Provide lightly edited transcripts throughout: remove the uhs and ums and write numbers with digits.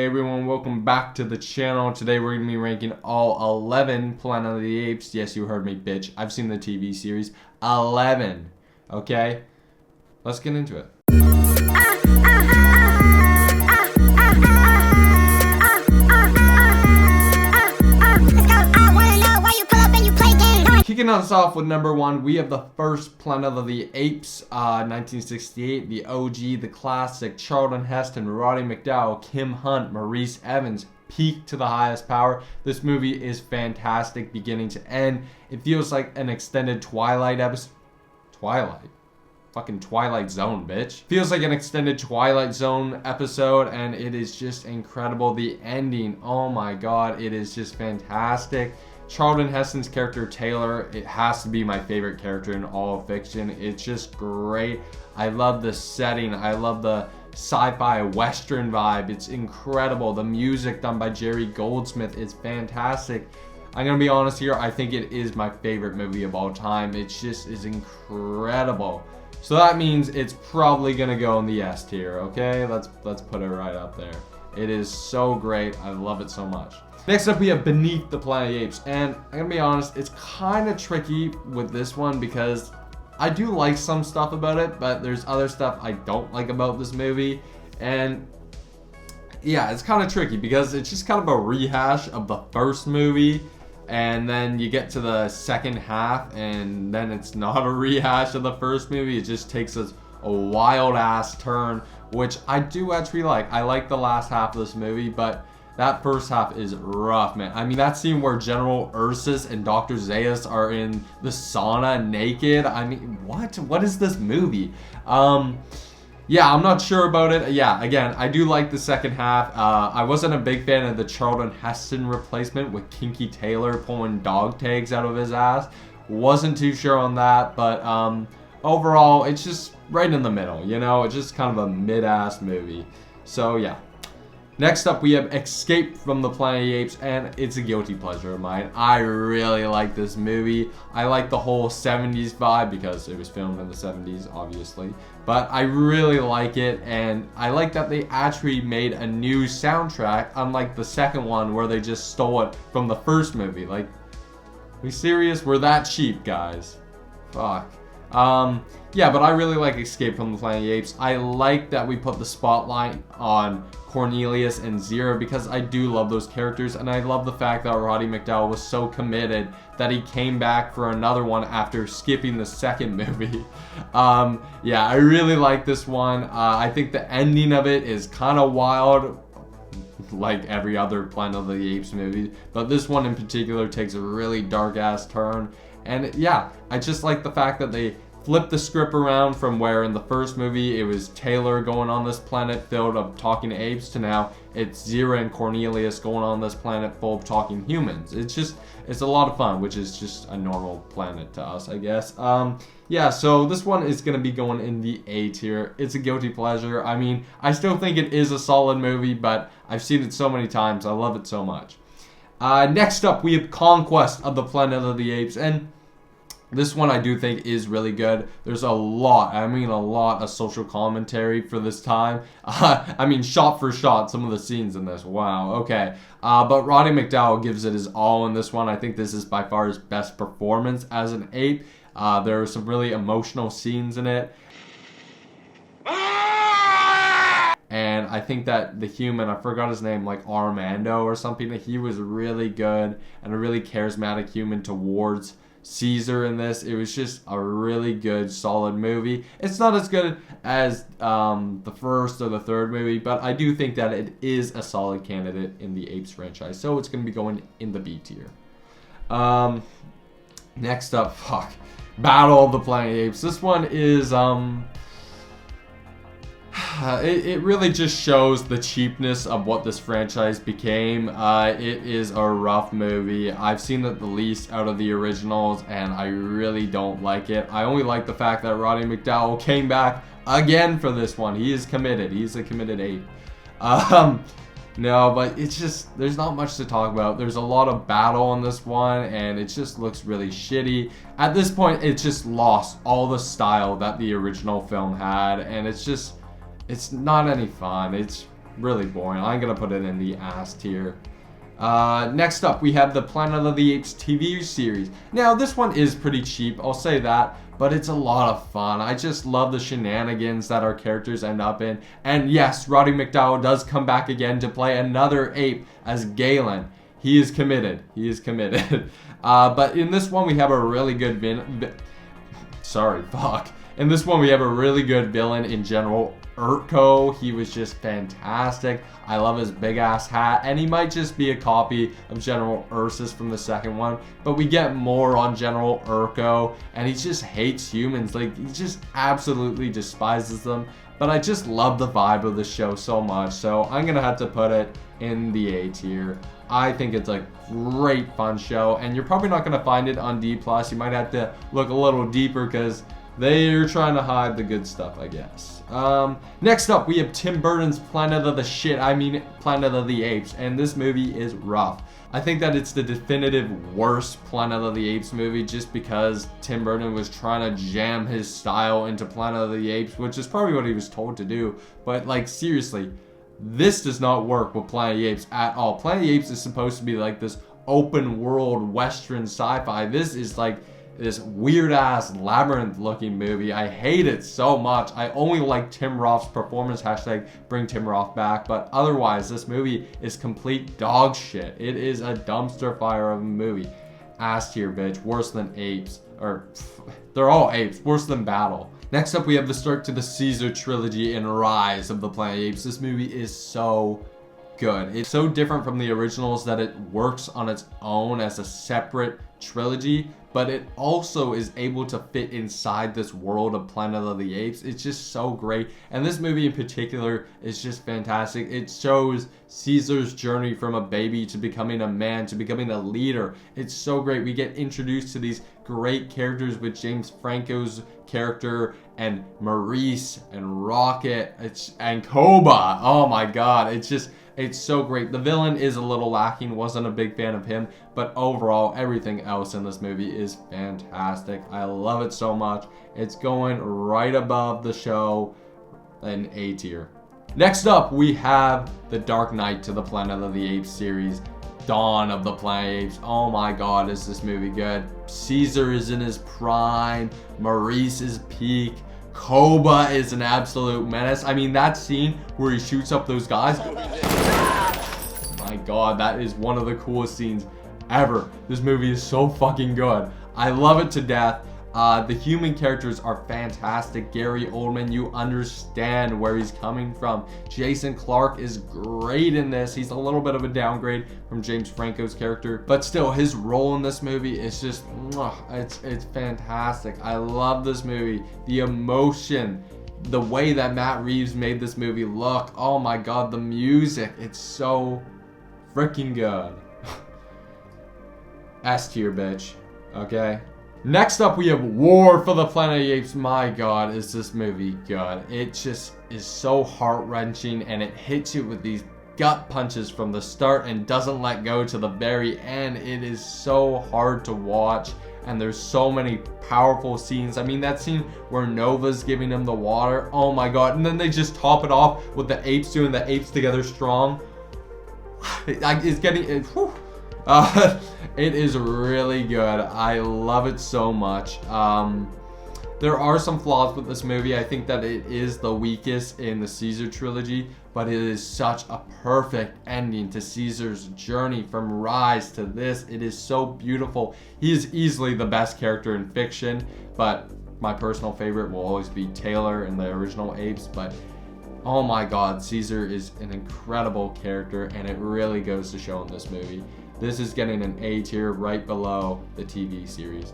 everyone, welcome back to the channel. Today we're going to be ranking all 11 Planet of the Apes. Yes, you heard me, bitch. I've seen the TV series. 11. Okay? Let's get into it. Kicking us off with number 1, we have the first Planet of the Apes, 1968, the OG, the classic, Charlton Heston, Roddy McDowall, Kim Hunt, Maurice Evans, peak to the highest power. This movie is fantastic beginning to end. It feels like an extended Twilight episode. Twilight? Fucking Twilight Zone, bitch. Feels like an extended Twilight Zone episode, and it is just incredible. The ending, oh my god, it is just fantastic. Charlton Heston's character Taylor, it has to be my favorite character in all of fiction. It's just great. I love the setting. I love the sci-fi western vibe. It's incredible. The music done by Jerry Goldsmith is fantastic. I'm gonna be honest here, I think it is my favorite movie of all time. It just is incredible. So that means it's probably gonna go in the S tier, okay? Let's put it right up there. It is so great. I love it so much. Next up, we have Beneath the Planet of the Apes, and I'm gonna be honest, it's kind of tricky with this one because I do like some stuff about it, but there's other stuff I don't like about this movie, and yeah, it's kind of tricky because it's just kind of a rehash of the first movie, and then you get to the second half, and then it's not a rehash of the first movie. It just takes us a wild ass turn, which I do actually like. I like the last half of this movie, but that first half is rough, man. I mean, that scene where General Ursus and Dr. Zaius are in the sauna naked. I mean, what? What is this movie? Yeah, I'm not sure about it. Yeah, again, I do like the second half. I wasn't a big fan of the Charlton Heston replacement with Kinky Taylor pulling dog tags out of his ass. Wasn't too sure on that, but overall, it's just right in the middle, you know? It's just kind of a mid-ass movie. So, yeah. Next up, we have Escape from the Planet of the Apes, and it's a guilty pleasure of mine. I really like this movie. I like the whole 70s vibe because it was filmed in the 70s, obviously. But I really like it, and I like that they actually made a new soundtrack, unlike the second one where they just stole it from the first movie. Like, are we serious? We're that cheap, guys. Fuck. Yeah, but I really like Escape from the Planet of the Apes. I like that we put the spotlight on Cornelius and Zero because I do love those characters, and I love the fact that Roddy McDowall was so committed that he came back for another one after skipping the second movie. Yeah, I really like this one. I think the ending of it is kind of wild, like every other Planet of the Apes movie, but this one in particular takes a really dark ass turn. And yeah, I just like the fact that they flipped the script around from where in the first movie it was Taylor going on this planet filled of talking apes to now it's Zira and Cornelius going on this planet full of talking humans. It's a lot of fun, which is just a normal planet to us, I guess. Yeah, so this one is going to be going in the A tier. It's a guilty pleasure. I mean, I still think it is a solid movie, but I've seen it so many times. I love it so much. Next up, we have Conquest of the Planet of the Apes, and this one I do think is really good. There's a lot of social commentary for this time. I mean, shot for shot, some of the scenes in this, wow, okay. But Roddy McDowall gives it his all in this one. I think this is by far his best performance as an ape. There are some really emotional scenes in it. And I think that the human, I forgot his name, like Armando or something, he was really good and a really charismatic human towards Caesar in this. It was just a really good, solid movie. It's not as good as the first or the third movie, but I do think that it is a solid candidate in the Apes franchise, so it's going to be going in the B tier. Next up, Battle of the Planet of the Apes. This one is it really just shows the cheapness of what this franchise became. It is a rough movie. I've seen it the least out of the originals, and I really don't like it. I only like the fact that Roddy McDowall came back again for this one. He is committed. He's a committed ape. No, but it's just, there's not much to talk about. There's a lot of battle in this one, and it just looks really shitty. At this point, it just lost all the style that the original film had, and it's not any fun. It's really boring. I'm gonna put it in the ass tier. Next up, we have the Planet of the Apes TV series. Now, this one is pretty cheap, I'll say that, but it's a lot of fun. I just love the shenanigans that our characters end up in. And yes, Roddy McDowall does come back again to play another ape as Galen. He is committed. He is committed. But in this one, we have a really good In this one, we have a really good villain in General Urko. He was just fantastic. I love his big ass hat, and he might just be a copy of General Ursus from the second one, but we get more on General Urko, and he just hates humans. Like, he just absolutely despises them. But I just love the vibe of the show so much, so I'm gonna have to put it in the A tier. I think it's a great fun show, and you're probably not gonna find it on D+. You might have to look a little deeper because they're trying to hide the good stuff, I guess. Next up, we have Tim Burton's Planet of the Apes, and this movie is rough. I think that it's the definitive worst Planet of the Apes movie just because Tim Burton was trying to jam his style into Planet of the Apes, which is probably what he was told to do. But like, seriously, this does not work with Planet of the Apes at all. Planet of the Apes is supposed to be like this open world Western sci-fi. This is like this weird ass labyrinth looking movie. I hate it so much. I only like Tim Roth's performance, hashtag bring Tim Roth back, but otherwise this movie is complete dog shit. It is a dumpster fire of a movie. Ass tier, bitch. Worse than Apes. Or they're all apes. Worse than Battle. Next up, we have the start to the Caesar trilogy and Rise of the Planet of the Apes. This movie is so good. It's so different from the originals that it works on its own as a separate trilogy, but it also is able to fit inside this world of Planet of the Apes. It's just so great, and this movie in particular is just fantastic. It shows Caesar's journey from a baby to becoming a man, to becoming a leader. It's so great. We get introduced to these great characters with James Franco's character and Maurice and Rocket and Koba. Oh my god, it's so great. The villain is a little lacking, wasn't a big fan of him, but overall everything else in this movie is fantastic. I love it so much. It's going right above the show in A tier. Next up, we have The Dark Knight to the Planet of the Apes series. Dawn of the Planet of the Apes. Oh my god, is this movie good. Caesar is in his prime. Maurice is peak. Koba is an absolute menace. I mean, that scene where he shoots up those guys. My god, that is one of the coolest scenes ever. This movie is so fucking good. I love it to death. The human characters are fantastic. Gary Oldman, you understand where he's coming from. Jason Clarke is great in this. He's a little bit of a downgrade from James Franco's character, but still, his role in this movie is just, it's fantastic. I love this movie. The emotion, the way that Matt Reeves made this movie look. Oh my god, the music. It's so freaking good. S tier, bitch. Okay? Next up, we have War for the Planet of the Apes. My god, is this movie good. It just is so heart-wrenching, and it hits you with these gut punches from the start and doesn't let go to the very end. It is so hard to watch, and there's so many powerful scenes. I mean, that scene where Nova's giving him the water. Oh my god. And then they just top it off with the apes doing the Apes Together Strong. It's getting... whew. It is really good. I love it so much. There are some flaws with this movie. I think that it is the weakest in the Caesar trilogy, but it is such a perfect ending to Caesar's journey from Rise to this. It is so beautiful. He is easily the best character in fiction, but my personal favorite will always be Taylor in the original Apes. But oh my god, Caesar is an incredible character, and it really goes to show in this movie. This is getting an A tier right below the TV series.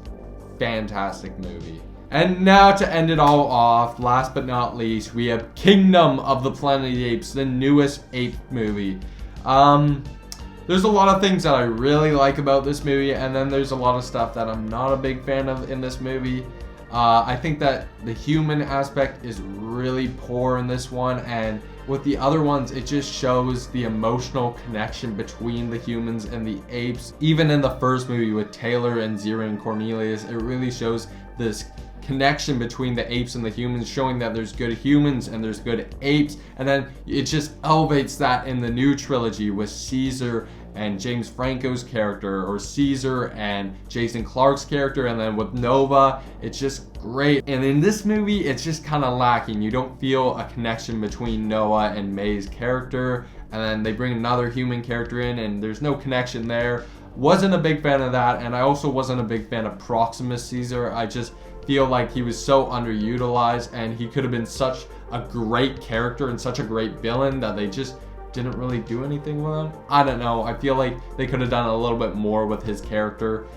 Fantastic movie. And now to end it all off, last but not least, we have Kingdom of the Planet of the Apes, the newest ape movie. There's a lot of things that I really like about this movie, and then there's a lot of stuff that I'm not a big fan of in this movie. I think that the human aspect is really poor in this one, and with the other ones, it just shows the emotional connection between the humans and the apes. Even in the first movie with Taylor and Zira and Cornelius, it really shows this connection between the apes and the humans, showing that there's good humans and there's good apes. And then it just elevates that in the new trilogy with Caesar and James Franco's character, or Caesar and Jason Clarke's character, and then with Nova. It's just great. And in this movie, it's just kind of lacking. You don't feel a connection between Noah and May's character, and then they bring another human character in and there's no connection there. Wasn't a big fan of that, and I also wasn't a big fan of Proximus Caesar. I just feel like he was so underutilized, and he could have been such a great character and such a great villain that they just didn't really do anything with him. I don't know. I feel like they could have done a little bit more with his character.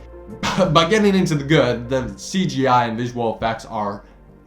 But getting into the good, the CGI and visual effects are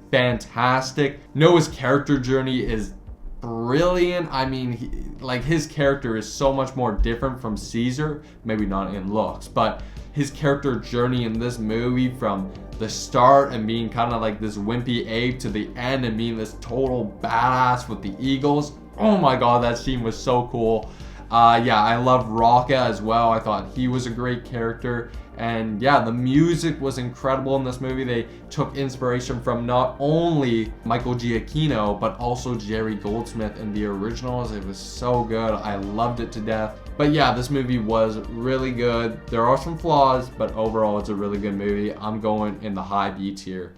fantastic. Noah's character journey is brilliant. I mean, his character is so much more different from Caesar. Maybe not in looks, but his character journey in this movie, from the start and being kind of like this wimpy ape to the end and being this total badass with the eagles. Oh my god, that scene was so cool. Yeah, I love Rocca as well. I thought he was a great character. And yeah, the music was incredible in this movie. They took inspiration from not only Michael Giacchino, but also Jerry Goldsmith in the originals. It was so good. I loved it to death. But yeah, this movie was really good. There are some flaws, but overall it's a really good movie. I'm going in the high B tier.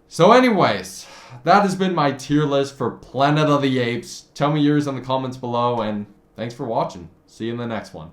So anyways, that has been my tier list for Planet of the Apes. Tell me yours in the comments below, and thanks for watching. See you in the next one.